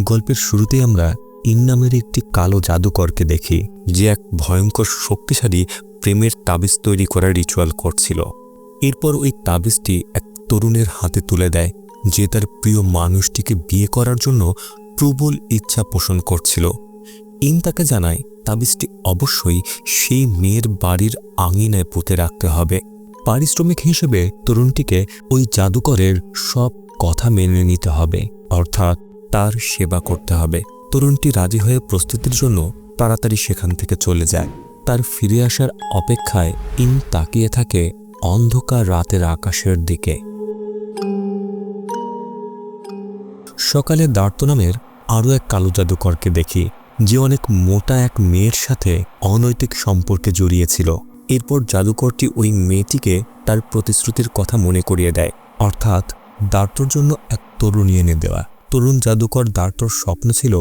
গল্পের শুরুতেই আমরা ইন নামের একটি কালো জাদুকরকে দেখি, যে এক ভয়ঙ্কর শক্তিশালী প্রেমের তাবিজ তৈরি করার রিচুয়াল করছিল। এরপর ওই তাবিজটি এক তরুণের হাতে তুলে দেয়, যে তার প্রিয় মানুষটিকে বিয়ে করার জন্য প্রবল ইচ্ছা পোষণ করছিল। ইন তাকে জানায় তাবিজটি অবশ্যই সেই মেয়ের বাড়ির আঙিনায় পুঁতে রাখতে হবে। পারিশ্রমিক হিসেবে তরুণটিকে ওই জাদুকরের সব কথা মেনে নিতে হবে, অর্থাৎ তার সেবা করতে হবে। তরুণটি রাজি হয়ে প্রস্তুতির জন্য তাড়াতাড়ি সেখান থেকে চলে যায়। তার ফিরে আসার অপেক্ষায় ইন তাকিয়ে থাকে অন্ধকার রাতের আকাশের দিকে। সকালে দার্তো নামের আরও এক কালো জাদুকরকে দেখি, যে অনেক মোটা এক মেয়ের সাথে অনৈতিক সম্পর্কে জড়িয়েছিল। এরপর জাদুকরটি ওই মেয়েটিকে তার প্রতিশ্রুতির কথা মনে করিয়ে দেয়, অর্থাৎ দার্তোর জন্য এক তরুণী এনে দেওয়া। তরুণ জাদুকর দার্তোর স্বপ্ন ছিল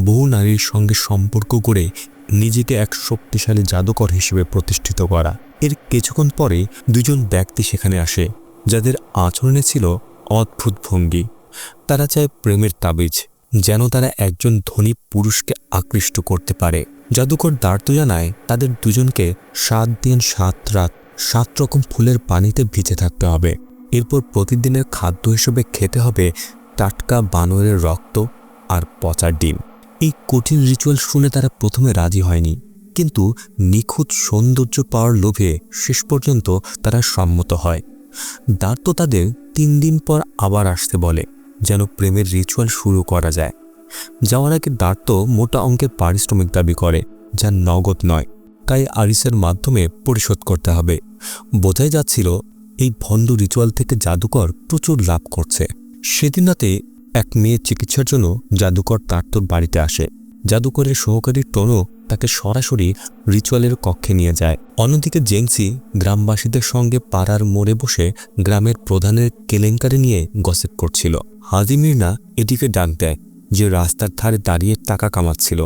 বহু নারীর সঙ্গে সম্পর্ক করে নিজেকে এক শক্তিশালী জাদুকর হিসেবে প্রতিষ্ঠিত করা। এর কিছুক্ষণ পরে দুজন ব্যক্তি সেখানে আসে, যাদের আচরণে ছিল অদ্ভুত ভঙ্গি। তারা চায় প্রেমের তাবিজ, যেন তারা একজন ধনী পুরুষকে আকৃষ্ট করতে পারে। জাদুকর দার্তো জানায় তাদের দুজনকে 7 দিন 7 রাত 7 রকম ফুলের পানিতে ভিজে থাকতে হবে। এরপর প্রতিদিনের খাদ্য হিসেবে খেতে হবে টাটকা বানরের রক্ত আর পচা ডিম। এই কঠিন রিচুয়াল শুনে তারা প্রথমে রাজি হয়নি, কিন্তু নিখুঁত সৌন্দর্য পাওয়ার লোভে শেষ পর্যন্ত তারা সম্মত হয়। দার্তো তাদের 3 দিন পর আবার আসতে বলে, যেন প্রেমের রিচুয়াল শুরু করা যায়। যাওয়ার আগে দার্তো মোটা অঙ্কের পারিশ্রমিক দাবি করে, যা নগদ নয়, তাই আরিসের মাধ্যমে পরিশোধ করতে হবে। বোঝাই যাচ্ছিল এই ভণ্ড রিচুয়াল থেকে জাদুকর প্রচুর লাভ করছে। সেদিন রাতে এক মেয়ের চিকিৎসার জন্য জাদুকর দার্তোর বাড়িতে আসে। জাদুকরের সহকারী টোনো তাকে সরাসরি রিচুয়ালের কক্ষে নিয়ে যায়। অন্যদিকে জেংসি গ্রামবাসীদের সঙ্গে পাড়ার মোড়ে বসে গ্রামের প্রধানের কেলেঙ্কারি নিয়ে গসিপ করছিল। হাজি মির্না এটিকে ডাক দেয়, যে রাস্তার ধারে দাঁড়িয়ে টাকা কামাচ্ছিল।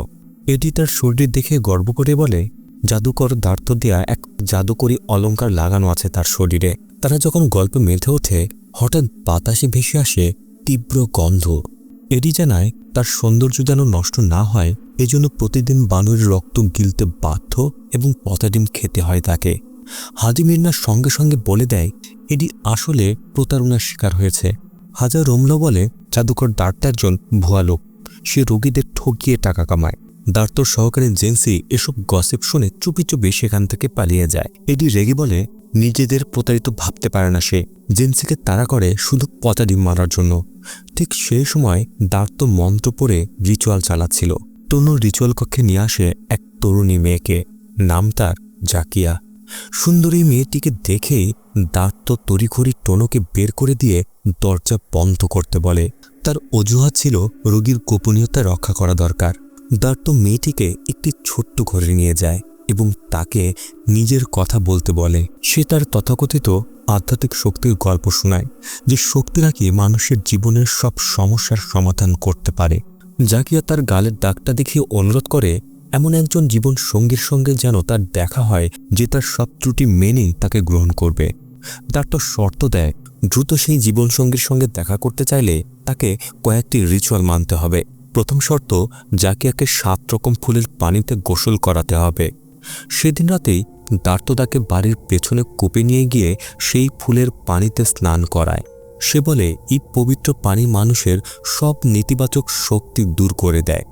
এটি তার শরীর দেখে গর্ব করে বলে, জাদুকর দার্তো দেয়া এক জাদুকরী অলংকার লাগানো আছে তার শরীরে। তারা যখন গল্পে মেতে ওঠে, হঠাৎ বাতাসে ভেসে আসে তীব্র গন্ধ। এটি জানায় তার সৌন্দর্য যেন নষ্ট না হয়, এজন্য প্রতিদিন বানরের রক্ত গিলতে বাধ্য এবং পচা ডিম খেতে হয় তাকে। হাজি মির্নার সঙ্গে সঙ্গে বলে দেয় এটি আসলে প্রতারণার শিকার হয়েছে। হাজা রোমলো বলে, জাদুকর দার্তো একজন ভুয়া লোক, সে রোগীদের ঠকিয়ে টাকা কামায়। দার্তোর সহকারী জেন্সি এসব গসিপ শুনে চুপি চুপি সেখান থেকে পালিয়ে যায়। এটি রেগে বলে, নিজেদের প্রতারিত ভাবতে পারে না সে। জেন্সিকে তাড়া করে শুধু পচা ডিম মারার জন্য। ঠিক সেই সময় দার্তো মন্ত্র পড়ে রিচুয়াল চালাচ্ছিল। টোনো রিচুয়াল কক্ষে নিয়ে আসে এক তরুণী মেয়েকে, নাম তার জাকিয়া। সুন্দরী মেয়েটিকে দেখেই দার্তো তড়িঘড়ি টোনোকে বের করে দিয়ে দরজা বন্ধ করতে বলে। তার অজুহাত ছিল রোগীর গোপনীয়তা রক্ষা করা দরকার। দার্তো মেয়েটিকে একটি ছোট্ট ঘরে নিয়ে যায় এবং তাকে নিজের কথা বলতে বলে। সে তার তথাকথিত আধ্যাত্মিক শক্তির গল্প শোনায়, যে শক্তি নাকি মানুষের জীবনের সব সমস্যার সমাধান করতে পারে। জাকিয়া তার গালের দাগটা দেখিয়ে অনুরোধ করে এমন একজন জীবন সঙ্গীর সঙ্গে যেন তার দেখা হয়, যে তার সব ত্রুটি মেনেই তাকে গ্রহণ করবে। দার্তো শর্ত দেয়, দ্রুত সেই জীবনসঙ্গীর সঙ্গে দেখা করতে চাইলে তাকে কয়েকটি রিচুয়াল মানতে হবে। প্রথম শর্ত, জাকিয়াকে 7 রকম ফুলের পানিতে গোসল করাতে হবে। সেদিন রাতেই দার্তো তাকে বাড়ির পেছনে কূপে নিয়ে গিয়ে সেই ফুলের পানিতে স্নান করায়। সে বলে এই পবিত্র পানি মানুষের সব নেতিবাচক শক্তি দূর করে দেয়।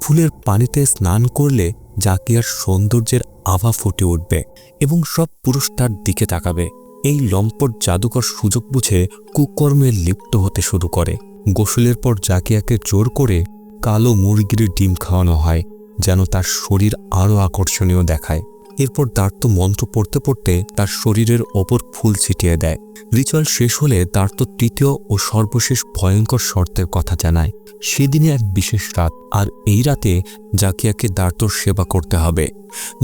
ফুলের পানিতে স্নান করলে জাকিয়ার সৌন্দর্যের আভা ফুটে উঠবে এবং সব পুরুষ তার দিকে তাকাবে। এই লম্পট জাদুকর সুযোগ বুঝে কুকর্মে লিপ্ত হতে শুরু করে। গোসলের পর জাকিয়াকে জোর করে কালো মুরগির ডিম খাওয়ানো হয়, যেন তার শরীর আরও আকর্ষণীয় দেখায়। এরপর দার্তো মন্ত্র পড়তে পড়তে তার শরীরের ওপর ফুল ছিটিয়ে দেয়। রিচুয়াল শেষ হলে দার্তো তৃতীয় ও সর্বশেষ ভয়ঙ্কর শর্তের কথা জানায়। সেদিনে এক বিশেষ রাত, আর এই রাতে জাকিয়াকে দার্তোর সেবা করতে হবে।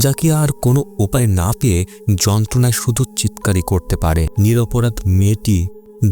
জাকিয়া আর কোনো উপায় না পেয়ে যন্ত্রণায় শুধু চিৎকারই করতে পারে। নিরপরাধ মেয়েটি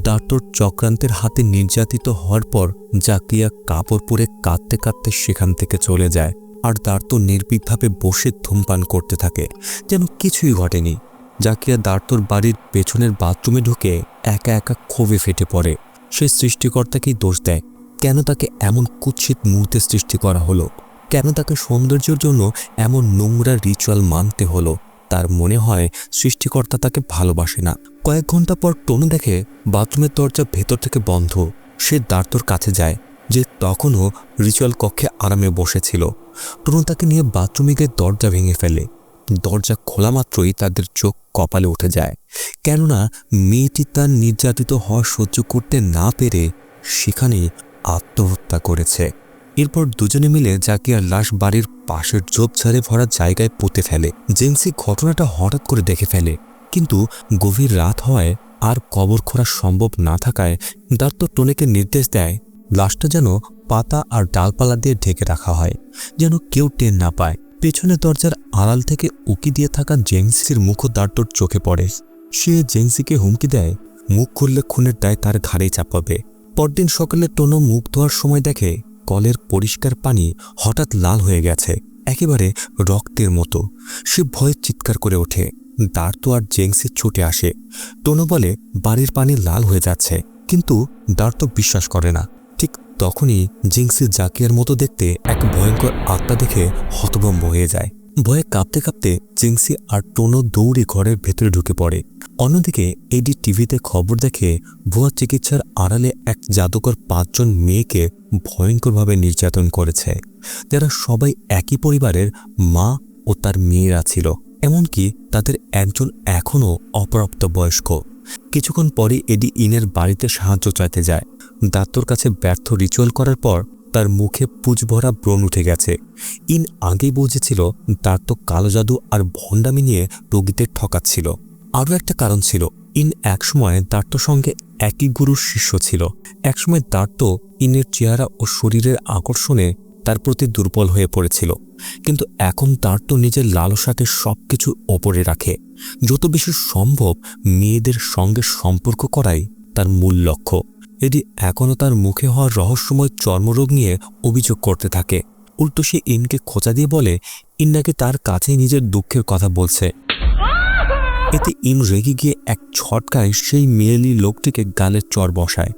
দার্তোর চক্রান্তের হাতে নির্যাতিত হওয়ার পর জাকিয়া কাপড় পরে কাঁদতে কাঁদতে সেখান থেকে চলে যায়, আর দার্তো নির্ভীকভাবে বসে ধূমপান করতে থাকে, যেন কিছুই ঘটেনি। জাকিয়া দার্তোর বাড়ির পেছনের বাথরুমে ঢুকে একা একা ক্ষোভে ফেটে পড়ে। সে সৃষ্টিকর্তাকেই দোষ দেয়, কেন তাকে এমন কুৎসিত মুহূর্তে সৃষ্টি করা হলো, কেন তাকে সৌন্দর্যের জন্য এমন নোংরা রিচুয়াল মানতে হলো। তার মনে হয় সৃষ্টিকর্তা তাকে ভালোবাসে না। কয়েক ঘন্টা পর টনু দেখে বাথরুমের দরজা ভেতর থেকে বন্ধ। সে দার্তোর কাছে যায়, যে তখনও রিচুয়াল কক্ষে আরামে বসেছিল। টনু তাকে নিয়ে বাথরুমে গিয়ে দরজা ভেঙে ফেলে। দরজা খোলা মাত্রই তাদের চোখ কপালে উঠে যায়, কেননা মেয়েটি তার নির্যাতিত হওয়া সহ্য করতে না পেরে সেখানেই আত্মহত্যা করেছে। এরপর দুজনে মিলে জাকিয়ার লাশ বাড়ির পাশের ঝোপঝাড়ে ভরা জায়গায় পুঁতে ফেলে। জেন্সি ঘটনাটা হঠাৎ করে দেখে ফেলে, কিন্তু গভীর রাত হওয়ায় আর কবর খোঁড়া সম্ভব না থাকায় দার্তো টনিকে নির্দেশ দেয় লাশটা যেন পাতা আর ডালপালা দিয়ে ঢেকে রাখা হয়, যেন কেউ টের না পায়। পেছনে দরজার আড়াল থেকে উকি দিয়ে থাকা জেন্সির মুখও দার্তোর চোখে পড়ে। সে জেন্সিকে হুমকি দেয় মুখ খুললে খুনের দায় তার ঘাড়েই চাপাবে। পরদিন সকালে টোনো মুখ ধোয়ার সময় দেখে কলের পরিষ্কার পানি হঠাৎ লাল হয়ে গেছে, একেবারে রক্তের মতো। সে ভয়ে চিৎকার করে ওঠে। দার্তো আর জেন্সি ছুটে আসে। টোনো বলে বাড়ির পানি লাল হয়ে যাচ্ছে, কিন্তু দার্তো বিশ্বাস করে না। ঠিক তখনই জেন্সি জাকিয়ার মতো দেখতে এক ভয়ঙ্কর আত্মা দেখে হতভম্ব হয়ে যায়। ভয়ে কাঁপতে কাঁপতে জেন্সি আর টোনো দৌড়ে ঘরের ভেতরে ঢুকে পড়ে। অন্যদিকে এডি টিভিতে খবর দেখে ভুয়া চিকিৎসার আড়ালে এক জাদুকর 5 জন মেয়েকে ভয়ঙ্করভাবে নির্যাতন করেছে, যারা সবাই একই পরিবারের মা ও তার মেয়েরা ছিল। এমনকি তাদের একজন এখনও অপ্রাপ্তবয়স্ক। কিছুক্ষণ পরে এডি ইনের বাড়িতে সাহায্য চাইতে যায়। দাত্তর কাছে ব্যর্থ রিচুয়াল করার পর তার মুখে পুঁজভরা ব্রণ উঠে গেছে। ইন আগেই বুঝেছিল দাত্ত কালো জাদু আর ভণ্ডামি নিয়ে রোগীদের ঠকাচ্ছিল। আরও একটা কারণ ছিল, ইন একসময় দার্তোর সঙ্গে একই গুরুর শিষ্য ছিল। একসময় দার্তো ইনের চেহারা ও শরীরের আকর্ষণে তার প্রতি দুর্বল হয়ে পড়েছিল, কিন্তু এখন দার্তো নিজের লালসাকে সবকিছু ওপরে রাখে। যত বেশি সম্ভব মেয়েদের সঙ্গে সম্পর্ক করাই তার মূল লক্ষ্য। এটি এখনও তার মুখে হওয়া রহস্যময় চর্মরোগ নিয়ে অভিযোগ করতে থাকে। উল্টো সে ইনকে খোঁচা দিয়ে বলে ইন নাকি তার কাছেই নিজের দুঃখের কথা বলছে। এতে ইন রেগে গিয়ে এক ছটকায় সেই মেয়েলি লোকটিকে গালের চর বসায়।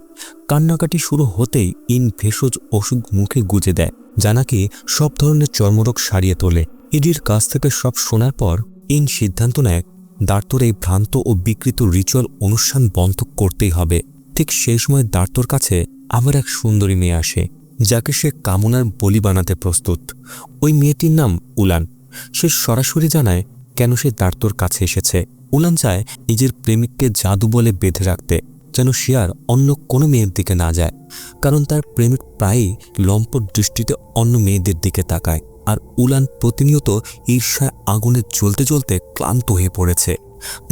কান্নাকাটি শুরু হতেই ইন ভেষজ ওষুধ মুখে গুজে দেয়, যা নাকি সব ধরনের চর্মরোগ সারিয়ে তোলে। এডির কাছ থেকে সব শোনার পর ইন সিদ্ধান্ত নেয় দার্তোর এই ভ্রান্ত ও বিকৃত রিচুয়াল অনুষ্ঠান বন্ধ করতেই হবে। ঠিক সেই সময় দার্তোর কাছে আবার এক সুন্দরী মেয়ে আসে, যাকে সে কামনার বলি বানাতে প্রস্তুত। ওই মেয়েটির নাম উলান। সে সরাসরি জানায় কেন সে দার্তোর কাছে এসেছে। উলান চায় নিজের প্রেমিককে জাদু বলে বেঁধে রাখতে, যেন সে আর অন্য কোনো মেয়ের দিকে না যায়, কারণ তার প্রেমিক প্রায়ই লম্পট দৃষ্টিতে অন্য মেয়েদের দিকে তাকায়। আর উলান প্রতিনিয়ত ঈর্ষায় আগুনে জ্বলতে জ্বলতে ক্লান্ত হয়ে পড়েছে।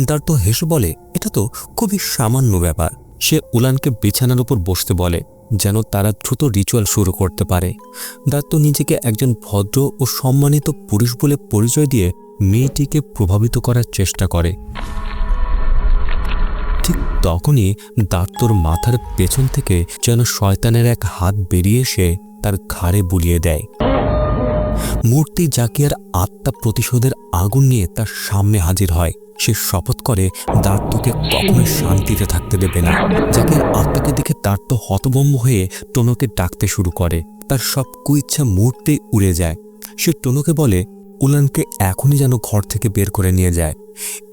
দার্তো হেসে বলে এটা তো খুবই সামান্য ব্যাপার। সে উলানকে বিছানার উপর বসতে বলে, যেন তারা দ্রুত রিচুয়াল শুরু করতে পারে। দার্তো নিজেকে একজন ভদ্র ও সম্মানিত পুরুষ বলে পরিচয় দিয়ে মেয়েটিকে প্রভাবিত করার চেষ্টা করে। ঠিক তখনই দার্তোর মাথার পেছন থেকে যেন শয়তানের এক হাত বেরিয়ে এসে তার ঘাড়ে বুলিয়ে দেয়। মূর্তি জাকিয়ার আত্মা প্রতিশোধের আগুন নিয়ে তার সামনে হাজির হয়। সে শপথ করে দার্তোকে কখনোই শান্তিতে থাকতে দেবে না। জাকিয়ার আত্মাকে দেখে দার্তো হতভম্ব হয়ে টোনোকে ডাকতে শুরু করে। তার সব কুইচ্ছা মুহূর্তেই উড়ে যায়। সে টোনোকে বলে উলানকে এখনই যেন ঘর থেকে বের করে নিয়ে যায়।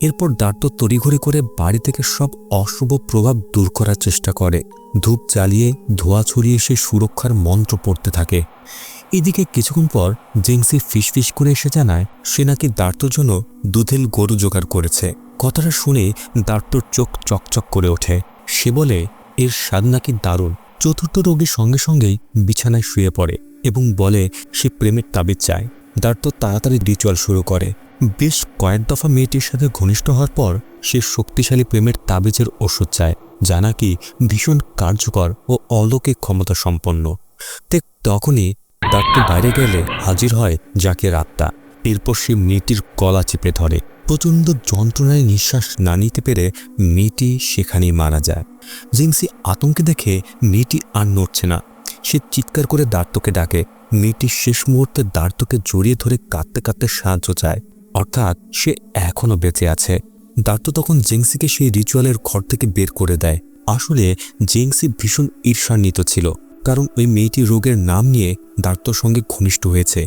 এরপর দার্তো তড়িঘড়ি করে বাড়ি থেকে সব অশুভ প্রভাব দূর করার চেষ্টা করে। ধূপ জ্বালিয়ে ধোঁয়া ছড়িয়ে সে সুরক্ষার মন্ত্র পড়তে থাকে। এদিকে কিছুক্ষণ পর জেন্সি ফিসফিস করে এসে জানায় সে নাকি দার্তোর জন্য দুধেল গরু জোগাড় করেছে। কথাটা শুনে দার্তোর চোখ চকচক করে ওঠে। সে বলে এর স্বাদ নাকি দারুণ। চতুর্থ রোগীর সঙ্গে সঙ্গেই বিছানায় শুয়ে পড়ে এবং বলে সে প্রেমের তাবিজ চায়। দার্তো তাড়াতাড়ি রিচুয়াল শুরু করে। বেশ কয়েক দফা মেয়েটির সাথে ঘনিষ্ঠ হওয়ার পর সে শক্তিশালী প্রেমের তাবিজের ওষুধ চায়, যা নাকি ভীষণ কার্যকর ও অলৌকিক ক্ষমতা সম্পন্ন। ঠিক তখনই দার্তো বাইরে গেলে হাজির হয় জাকিয়ার আত্মা। এরপর সে মেয়েটির গলা চেপে ধরে। প্রচণ্ড যন্ত্রণায় নিঃশ্বাস না নিতে পেরে মেয়েটি সেখানেই মারা যায়। জিন্সি আতঙ্কে দেখে মেয়েটি আর নড়ছে না। সে চিৎকার করে দার্তোকে ডাকে। মেয়েটি শেষ মুহূর্তে দার্তোকে জড়িয়ে ধরে কাঁদতে কাঁদতে সাহায্য চায়, অর্থাৎ সে এখনও বেঁচে আছে। দার্তো তখন জেংসিকে সেই রিচুয়ালের ঘর থেকে বের করে দেয়। আসলে জেংসি ভীষণ ঈর্ষান্বিত ছিল। কারণ ওই মেয়েটি রোগের নাম নিয়ে দার্তোর সঙ্গে ঘনিষ্ঠ হয়েছে।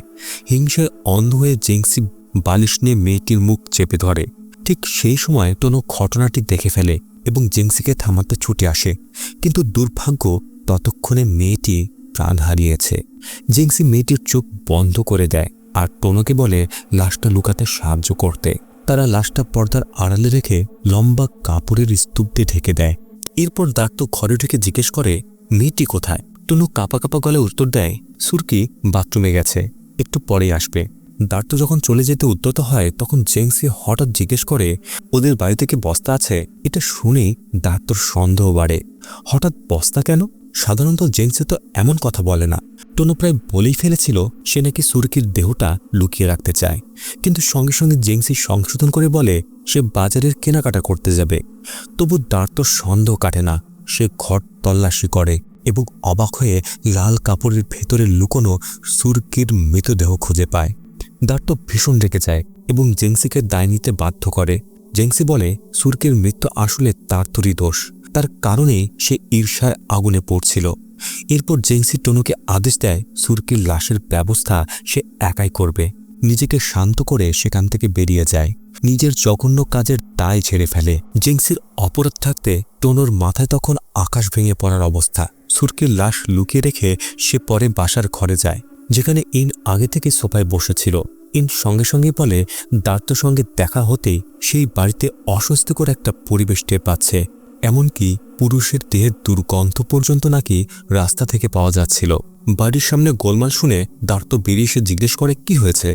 হিংসায় অন্ধ হয়ে জেংসি বালিশ নিয়ে মেয়েটির মুখ চেপে ধরে। ঠিক সেই সময় টোনো ঘটনাটি দেখে ফেলে এবং জেংসিকে থামাতে ছুটে আসে, কিন্তু দুর্ভাগ্য ততক্ষণে মেয়েটি প্রাণ হারিয়েছে। জেংসি মেয়েটির চোখ বন্ধ করে দেয় আর টোনোকে বলে লাশটা লুকাতে সাহায্য করতে। তারা লাশটা পর্দার আড়ালে রেখে লম্বা কাপড়ের স্তূপ দিয়ে ঢেকে দেয়। এরপর দার্তো ঘরে ঢুকে জিজ্ঞেস করে মেয়েটি কোথায়। টোনো কাঁপা কাঁপা গলায় উত্তর দেয় সুরকি বাথরুমে গেছে, একটু পরেই আসবে। দার্তো যখন চলে যেতে উদ্যত হয় তখন জেংসি হঠাৎ জিজ্ঞেস করে ওদের বাড়িতে কি বস্তা আছে। এটা শুনেই দার্তোর সন্দেহ বাড়ে। হঠাৎ বস্তা কেন? সাধারণত জেংসি তো এমন কথা বলে না। টোনো প্রায় বলেই ফেলেছিল সে নাকি সুরকির দেহটা লুকিয়ে রাখতে চায়, কিন্তু সঙ্গে সঙ্গে জেংসি সংশোধন করে বলে সে বাজারের কেনাকাটা করতে যাবে। তবু দার্তোর সন্দেহ কাটে না। সে ঘর তল্লাশি করে এবং অবাক হয়ে লাল কাপড়ের ভেতরে লুকোনো সুরকির মৃতদেহ খুঁজে পায়। দার্তো ভীষণ রেগে যায় এবং জেংসিকে দায় নিতে বাধ্য করে। জেংসি বলে সুরকির মৃত্যু আসলে দার্তোরই দোষ, তার কারণেই সে ঈর্ষায় আগুনে পড়ছিল। এরপর জেংসি টোনোকে আদেশ দেয় সুরকির লাশের ব্যবস্থা সে একাই করবে। নিজেকে শান্ত করে সেখান থেকে বেরিয়ে যায়, নিজের জঘন্য কাজের দায় ছেড়ে ফেলে। জেংসির অপরাধ থাকতে টোনোর মাথায় তখন আকাশ ভেঙে পড়ার অবস্থা। সুরকির লাশ লুকিয়ে রেখে সে পরে বাসার ঘরে যায়, যেখানে ইন আগে থেকে সোফায় বসেছিল। ইন সঙ্গে সঙ্গে বলে দার্তোর সঙ্গে দেখা হতেই সেই বাড়িতে অস্বস্তিকর একটা পরিবেশ টের পাচ্ছে। এমনকি পুরুষের দেহের দুর্গন্ধ পর্যন্ত নাকি রাস্তা থেকে পাওয়া যাচ্ছিল। বাড়ির সামনে গোলমাল শুনে দার্তো বেরিয়ে এসে জিজ্ঞেস করে কি হয়েছে।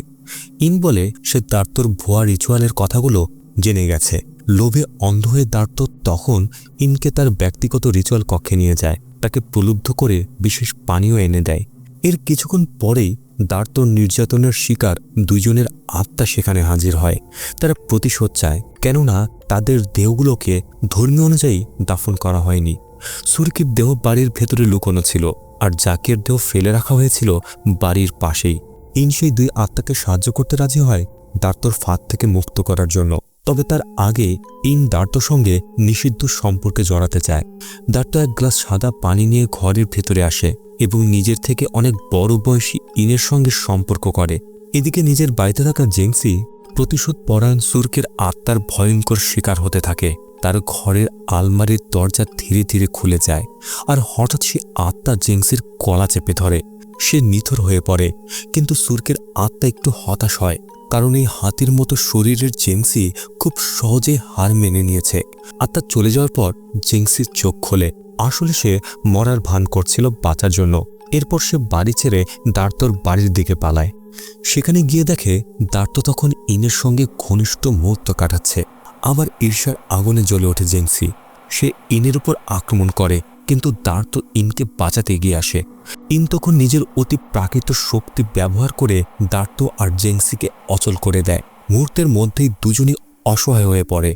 ইন বলে সে দার্তোর ভুয়া রিচুয়ালের কথাগুলো জেনে গেছে। লোভে অন্ধ হয়ে দার্তো তখন ইনকে তার ব্যক্তিগত রিচুয়াল কক্ষে নিয়ে যায়, তাকে প্রলুব্ধ করে বিশেষ পানীয় এনে দেয়। এর কিছুক্ষণ পরেই দার্তোর নির্যাতনের শিকার দুইজনের আত্মা সেখানে হাজির হয়। তারা প্রতিশোধ চায়, কেননা তাদের দেহগুলোকে ধর্মীয় অনুযায়ী দাফন করা হয়নি। সুরকির দেহ বাড়ির ভেতরে লুকোনো ছিল আর জাকির দেহ ফেলে রাখা হয়েছিল বাড়ির পাশেই। ইন সেই দুই আত্মাকে সাহায্য করতে রাজি হয় দার্তোর ফাঁদ থেকে মুক্ত করার জন্য। তবে তার আগে ইন দার্তোর সঙ্গে নিষিদ্ধ সম্পর্কে জড়াতে চায়। দার্তো এক গ্লাস সাদা পানি নিয়ে ঘরের ভেতরে আসে এবং নিজের থেকে অনেক বড় বয়সী ইনের সঙ্গে সম্পর্ক করে। এদিকে নিজের বাড়িতে থাকা জেংসি প্রতিশোধ পরায়ণ সুরকির আত্মার ভয়ঙ্কর শিকার হতে থাকে। তার ঘরের আলমারির দরজা ধীরে ধীরে খুলে যায় আর হঠাৎ সে আত্মা জেংসির গলা চেপে ধরে। সে নিথর হয়ে পড়ে, কিন্তু সুরকির আত্মা একটু হতাশ হয়, কারণ এই হাতির মতো শরীরের জেংসি খুব সহজে হার মেনে নিয়েছে। আত্মা চলে যাওয়ার পর জেংসির চোখ খোলে। আসলে সে মরার ভান করছিল বাঁচার জন্য। এরপর সে বাড়ি ছেড়ে দার্তোর বাড়ির দিকে পালায়। সেখানে গিয়ে দেখে দার্তো তখন ইনের সঙ্গে ঘনিষ্ঠ মুহূর্ত কাটাচ্ছে। আবার ঈর্ষার আগুনে জ্বলে ওঠে জেংসি। সে ইনের উপর আক্রমণ করে, কিন্তু দার্তো ইনকে বাঁচাতে এগিয়ে আসে। ইন তখন নিজের অতি প্রাকৃত শক্তি ব্যবহার করে দার্তো আর জেংসিকে অচল করে দেয়। মুহূর্তের মধ্যেই দুজনই অসহায় হয়ে পড়ে।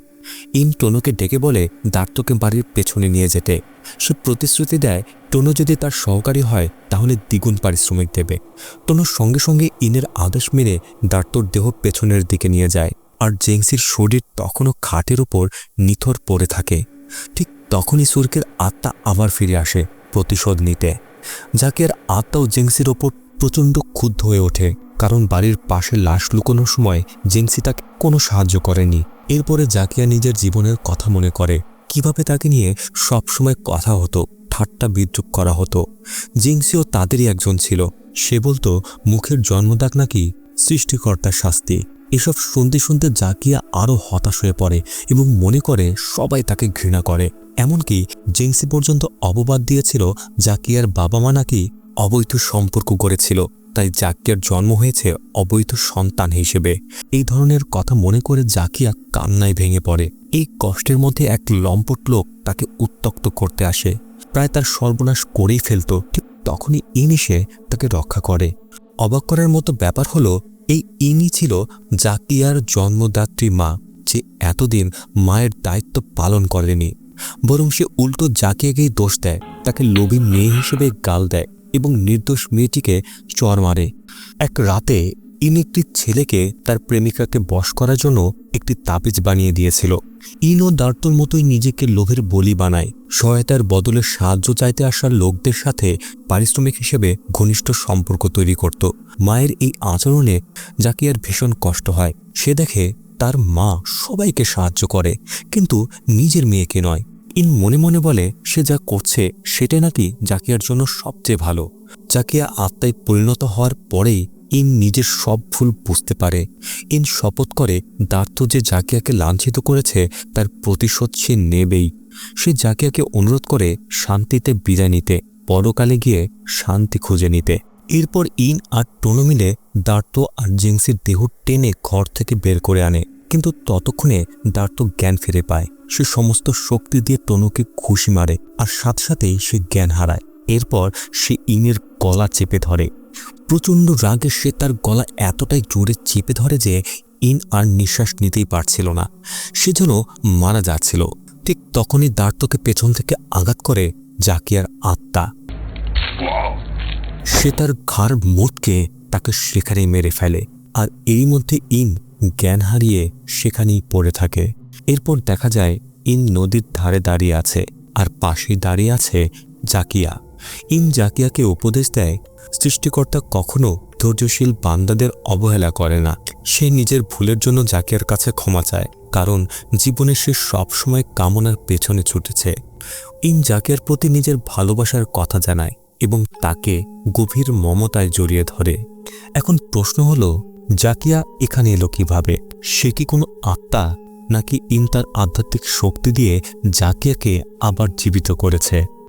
ইন টোনোকে ডেকে বলে দার্তোকে বাড়ির পেছনে নিয়ে যেতে। সে প্রতিশ্রুতি দেয় টোনো যদি তার সহকারী হয় তাহলে দ্বিগুণ পারিশ্রমিক দেবে। টোনোর সঙ্গে সঙ্গে ইনের আদেশ মেনে দার্তোর দেহ পেছনের দিকে নিয়ে যায়, আর জেংসির শরীর তখনও খাটের উপর নিথর পড়ে থাকে। ঠিক তখনই সুরকির আত্মা আবার ফিরে আসে প্রতিশোধ নিতে। জাকিয়ার আত্মাও জেংসির ওপর প্রচণ্ড ক্ষুব্ধ হয়ে ওঠে, কারণ বাড়ির পাশে লাশ লুকোনোর সময় জেংসি তাকে কোনো সাহায্য করেনি। এরপরে জাকিয়া নিজের জীবনের কথা মনে করে, কিভাবে তাকে নিয়ে সবসময় কথা হতো, ঠাট্টা বিদ্রুপ করা হতো। জেংসিও তাদেরই একজন ছিল। সে বলতো মুখের জন্মদাগ নাকি সৃষ্টিকর্তার শাস্তি। এসব শুনতে শুনতে জাকিয়া আরও হতাশ হয়ে পড়ে এবং মনে করে সবাই তাকে ঘৃণা করে। এমনকি জেংসি পর্যন্ত অপবাদ দিয়েছিল জাকিয়ার বাবা মা নাকি অবৈধ সম্পর্ক করেছিল, তাই জাকিয়ার জন্ম হয়েছে অবৈধ সন্তান হিসেবে। এই ধরনের কথা মনে করে জাকিয়া কান্নায় ভেঙে পড়ে। এই কষ্টের মধ্যে এক লম্পট লোক তাকে উত্ত্যক্ত করতে আসে, প্রায় তার সর্বনাশ করেই ফেলত। ঠিক তখনই ইন এসে তাকে রক্ষা করে। অবাক করার মতো ব্যাপার হলো এই ইনই ছিল জাকিয়ার জন্মদাত্রী মা, যে এতদিন মায়ের দায়িত্ব পালন করেনি, বরং সে উল্টো জাকিয়াকেই দোষ দেয়, তাকে লোভী মেয়ে হিসেবে গাল দেয় এবং নির্দোষ মেয়েটিকে চর মারে। এক রাতে ইন একটি ছেলেকে তার প্রেমিকাকে বশ করার জন্য একটি তাবিজ বানিয়ে দিয়েছিল। ইনও দার্তোর মতোই নিজেকে লোভের বলি বানায়। সহায়তার বদলে সাহায্য চাইতে আসা লোকদের সাথে পারিশ্রমিক হিসেবে ঘনিষ্ঠ সম্পর্ক তৈরি করত। মায়ের এই আচরণে জাকিয়ার ভীষণ কষ্ট হয়। সে দেখে তার মা সবাইকে সাহায্য করে, কিন্তু নিজের মেয়েকে নয়। ইন মনে মনে বলে সে যা করছে সেটাই নাকি জাকিয়ার জন্য সবচেয়ে ভালো। জাকিয়া আত্মায় পরিণত হওয়ার পরেই ইন নিজের সব ভুল বুঝতে পারে। ইন শপথ করে দার্তো যে জাকিয়াকে লাঞ্ছিত করেছে তার প্রতিশোধ সে নেবেই। সে জাকিয়াকে অনুরোধ করে শান্তিতে বিদায় নিতে, পরকালে গিয়ে শান্তি খুঁজে নিতে। এরপর ইন আর টোনো মিলে দার্তো আর জিংসির দেহ টেনে ঘর থেকে বের করে আনে, কিন্তু ততক্ষণে দার্তো জ্ঞান ফিরে পায়। সে সমস্ত শক্তি দিয়ে টোনোকে ঘুষি মারে আর সাথে সাথেই সে জ্ঞান হারায়। এরপর সে ইনের গলা চেপে ধরে। প্রচণ্ড রাগে সে তার গলা এতটাই জোরে চেপে ধরে যে ইন আর নিঃশ্বাস নিতেই পারছিল না। সে যেন মারা যাচ্ছিল। ঠিক তখনই দার্তোকে পেছন থেকে আঘাত করে জাকিয়ার আত্মা। সে তার ঘাড় মোটকে তাকে সেখানেই মেরে ফেলে, আর এই মধ্যে ইন জ্ঞান হারিয়ে সেখানেই পড়ে থাকে। এরপর দেখা যায় ইন নদীর ধারে দাঁড়িয়ে আছে, আর পাশেই দাঁড়িয়ে আছে জাকিয়া। ইন জাকিয়াকে উপদেশ দেয়, সৃষ্টিকর্তা কখনো ধৈর্যশীল বান্দাদের অবহেলা করে না। সে নিজের ভুলের জন্য জাকিয়ার কাছে ক্ষমা চায়, কারণ জীবনে সে সবসময় কামনার পেছনে ছুটেছে। ইন জাকিয়ার প্রতি নিজের ভালোবাসার কথা জানায় এবং তাকে গভীর মমতায় জড়িয়ে ধরে। এখন প্রশ্ন হলো, জাকিয়া এখানে এলো কিভাবে? সে কি কোনো আত্মা, নাকি ইন তার আধ্যাত্মিক শক্তি দিয়ে জাকিয়াকে আবার জীবিত করেছে?